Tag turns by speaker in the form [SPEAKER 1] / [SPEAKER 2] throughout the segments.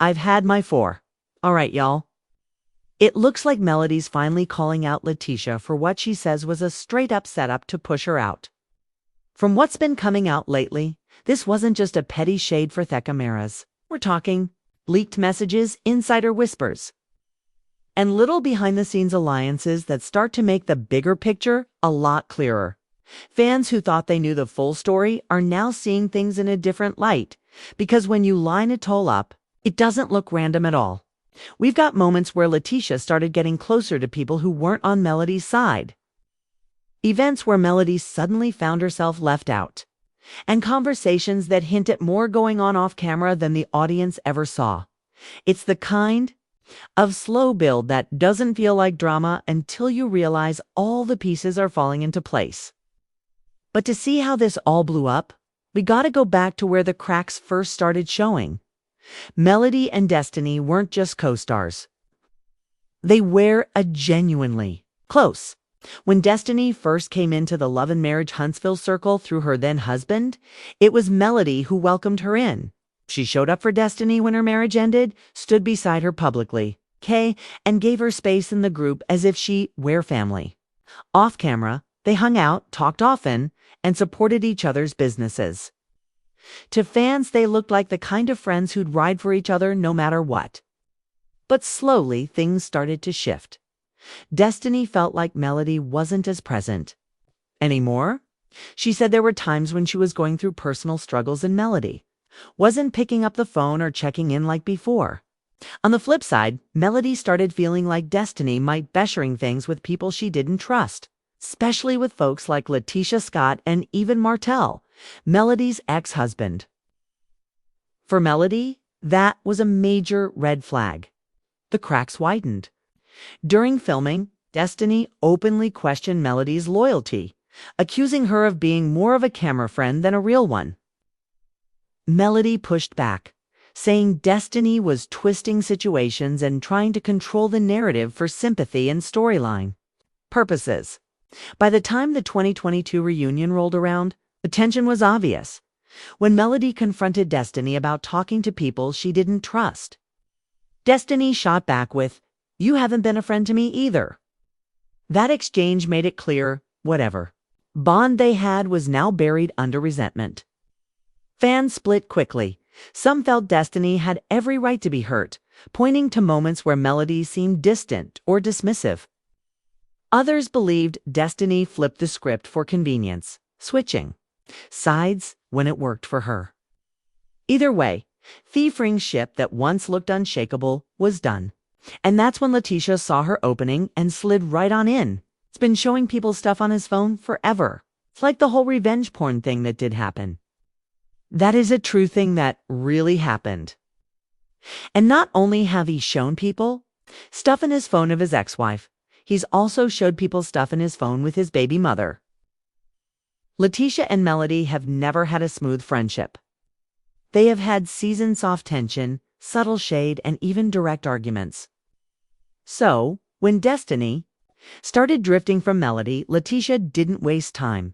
[SPEAKER 1] I've had my 4. All right, y'all. It looks like Melody's finally calling out Letitia for what she says was a straight-up setup to push her out. From what's been coming out lately, this wasn't just a petty shade for Thecamaras. We're talking leaked messages, insider whispers, and little behind-the-scenes alliances that start to make the bigger picture a lot clearer. Fans who thought they knew the full story are now seeing things in a different light, because when you line it all up, it doesn't look random at all. We've got moments where Letitia started getting closer to people who weren't on Melody's side. Events where Melody suddenly found herself left out. And conversations that hint at more going on off camera than the audience ever saw. It's the kind of slow build that doesn't feel like drama until you realize all the pieces are falling into place. But to see how this all blew up, we gotta go back to where the cracks first started showing. Melody and Destiny weren't just co-stars. They were a genuinely close. When Destiny first came into the Love and Marriage Huntsville circle through her then-husband, it was Melody who welcomed her in. She showed up for Destiny when her marriage ended, stood beside her publicly, and gave her space in the group as if she were family. Off camera, they hung out, talked often, and supported each other's businesses. To fans, they looked like the kind of friends who'd ride for each other no matter what. But slowly, things started to shift. Destiny felt like Melody wasn't as present anymore. She said there were times when she was going through personal struggles and Melody wasn't picking up the phone or checking in like before. On the flip side, Melody started feeling like Destiny might be sharing things with people she didn't trust, especially with folks like Letitia Scott and even Martell, Melody's ex-husband. For Melody, that was a major red flag. The cracks widened. During filming, Destiny openly questioned Melody's loyalty, accusing her of being more of a camera friend than a real one. Melody pushed back, saying Destiny was twisting situations and trying to control the narrative for sympathy and storyline purposes. By the time the 2022 reunion rolled around, the tension was obvious. When Melody confronted Destiny about talking to people she didn't trust, Destiny shot back with, "You haven't been a friend to me either." That exchange made it clear, whatever bond they had was now buried under resentment. Fans split quickly. Some felt Destiny had every right to be hurt, pointing to moments where Melody seemed distant or dismissive. Others believed Destiny flipped the script for convenience, switching sides when it worked for her. Either way, Thief-Ring's ship that once looked unshakable was done. And that's when Letitia saw her opening and slid right on in. It's been showing people stuff on his phone forever. It's like the whole revenge porn thing that did happen. That is a true thing that really happened. And not only have he shown people stuff in his phone of his ex-wife, he's also showed people stuff in his phone with his baby mother. Letitia and Melody have never had a smooth friendship. They have had season-soft tension, subtle shade, and even direct arguments. So, when Destiny started drifting from Melody, Letitia didn't waste time.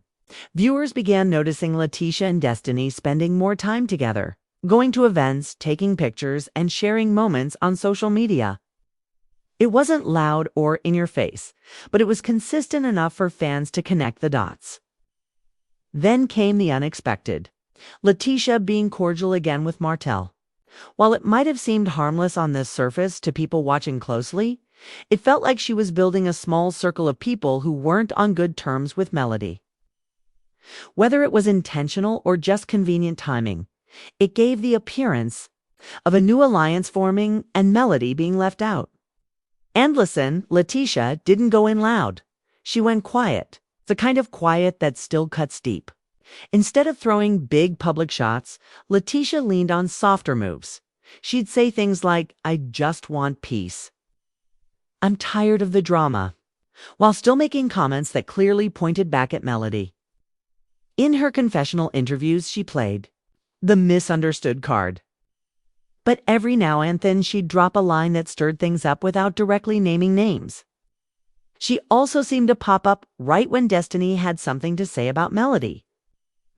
[SPEAKER 1] Viewers began noticing Letitia and Destiny spending more time together, going to events, taking pictures, and sharing moments on social media. It wasn't loud or in your face, but it was consistent enough for fans to connect the dots. Then came the unexpected. Letitia being cordial again with Martell. While it might have seemed harmless on the surface to people watching closely, it felt like she was building a small circle of people who weren't on good terms with Melody. Whether it was intentional or just convenient timing, it gave the appearance of a new alliance forming and Melody being left out. And listen, Letitia didn't go in loud. She went quiet, the kind of quiet that still cuts deep. Instead of throwing big public shots, Letitia leaned on softer moves. She'd say things like, "I just want peace. I'm tired of the drama," while still making comments that clearly pointed back at Melody. In her confessional interviews, she played the misunderstood card. But every now and then she'd drop a line that stirred things up without directly naming names. She also seemed to pop up right when Destiny had something to say about Melody.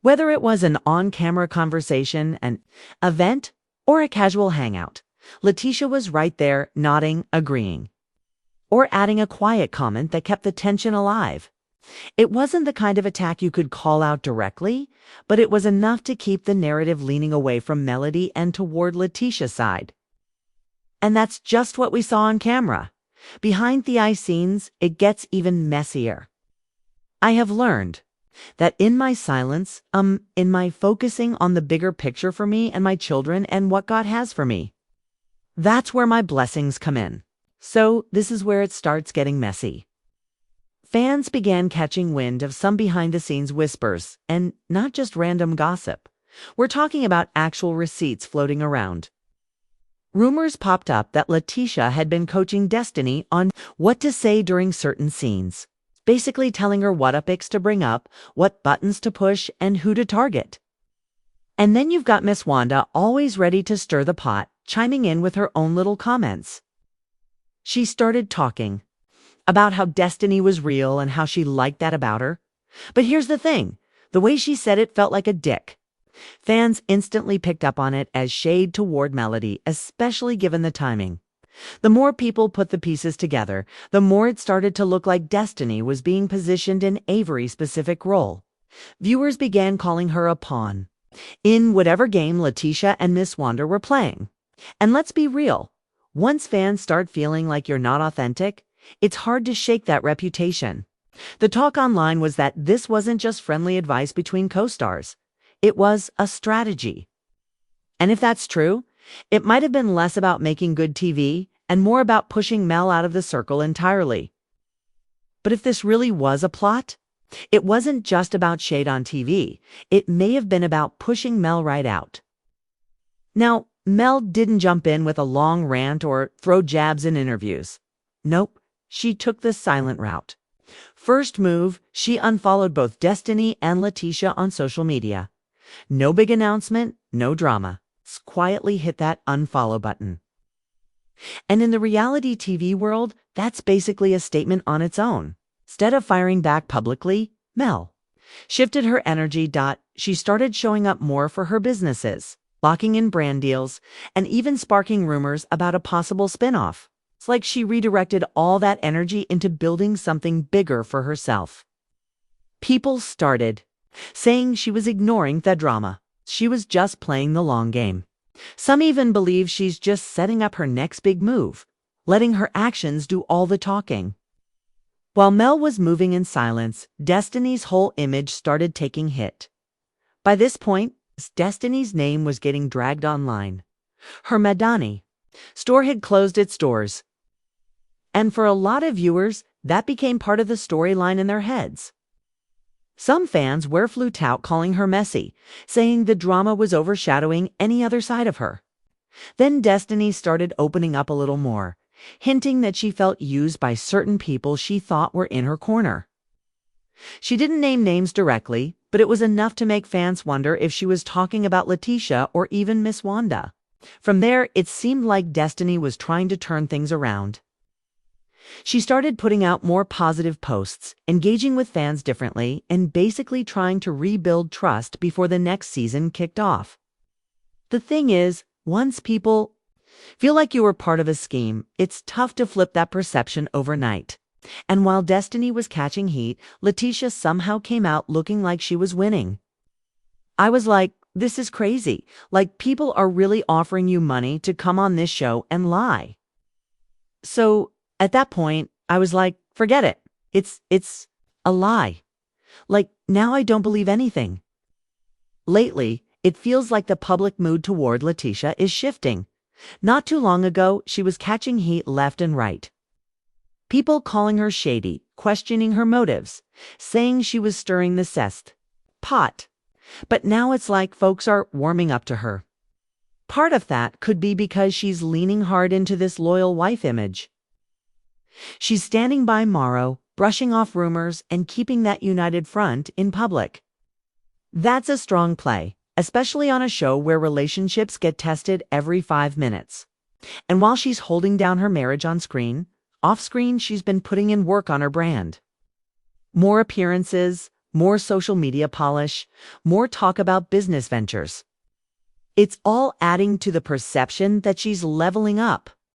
[SPEAKER 1] Whether it was an on-camera conversation, an event, or a casual hangout, Letitia was right there, nodding, agreeing, or adding a quiet comment that kept the tension alive. It wasn't the kind of attack you could call out directly, but it was enough to keep the narrative leaning away from Melody and toward Letitia's side. And that's just what we saw on camera. Behind the eye scenes, it gets even messier. I have learned that in my silence, in my focusing on the bigger picture for me and my children and what God has for me, that's where my blessings come in. So this is where it starts getting messy. Fans began catching wind of some behind-the-scenes whispers, and not just random gossip. We're talking about actual receipts floating around. Rumors popped up that Letitia had been coaching Destiny on what to say during certain scenes, basically telling her what epics to bring up, what buttons to push, and who to target. And then you've got Miss Wanda always ready to stir the pot, chiming in with her own little comments. She started talking about how Destiny was real and how she liked that about her. But here's the thing, the way she said it felt like a dick. Fans instantly picked up on it as shade toward Melody, especially given the timing. The more people put the pieces together, the more it started to look like Destiny was being positioned in Avery's specific role. Viewers began calling her a pawn in whatever game Letitia and Miss Wanda were playing. And let's be real, once fans start feeling like you're not authentic, it's hard to shake that reputation. The talk online was that this wasn't just friendly advice between co-stars. It was a strategy. And if that's true, it might have been less about making good TV and more about pushing Mel out of the circle entirely. But if this really was a plot, it wasn't just about shade on TV. It may have been about pushing Mel right out. Now, Mel didn't jump in with a long rant or throw jabs in interviews. Nope. She took the silent route. First move, she unfollowed both Destiny and Letitia on social media. No big announcement, no drama. Quietly hit that unfollow button. And in the reality TV world, that's basically a statement on its own. Instead of firing back publicly, Mel shifted her energy. She started showing up more for her businesses, locking in brand deals, and even sparking rumors about a possible spinoff. It's like she redirected all that energy into building something bigger for herself. People started saying she was ignoring the drama. She was just playing the long game. Some even believe she's just setting up her next big move, letting her actions do all the talking. While Mel was moving in silence, Destiny's whole image started taking hit. By this point, Destiny's name was getting dragged online. Her Madani store had closed its doors. And for a lot of viewers, that became part of the storyline in their heads. Some fans were flew out calling her messy, saying the drama was overshadowing any other side of her. Then Destiny started opening up a little more, hinting that she felt used by certain people she thought were in her corner. She didn't name names directly, but it was enough to make fans wonder if she was talking about Letitia or even Miss Wanda. From there, it seemed like Destiny was trying to turn things around. She started putting out more positive posts, engaging with fans differently, and basically trying to rebuild trust before the next season kicked off. The thing is, once people feel like you were part of a scheme, it's tough to flip that perception overnight. And while Destiny was catching heat, Letitia somehow came out looking like she was winning. I was like, this is crazy. Like, people are really offering you money to come on this show and lie. So at that point, I was like, forget it. It's a lie. Like, now I don't believe anything. Lately, it feels like the public mood toward Letitia is shifting. Not too long ago, she was catching heat left and right. People calling her shady, questioning her motives, saying she was stirring the pot. But now it's like folks are warming up to her. Part of that could be because she's leaning hard into this loyal wife image. She's standing by Morrow, brushing off rumors, and keeping that united front in public. That's a strong play, especially on a show where relationships get tested every 5 minutes. And while she's holding down her marriage on screen, off-screen she's been putting in work on her brand. More appearances, more social media polish, more talk about business ventures. It's all adding to the perception that she's leveling up.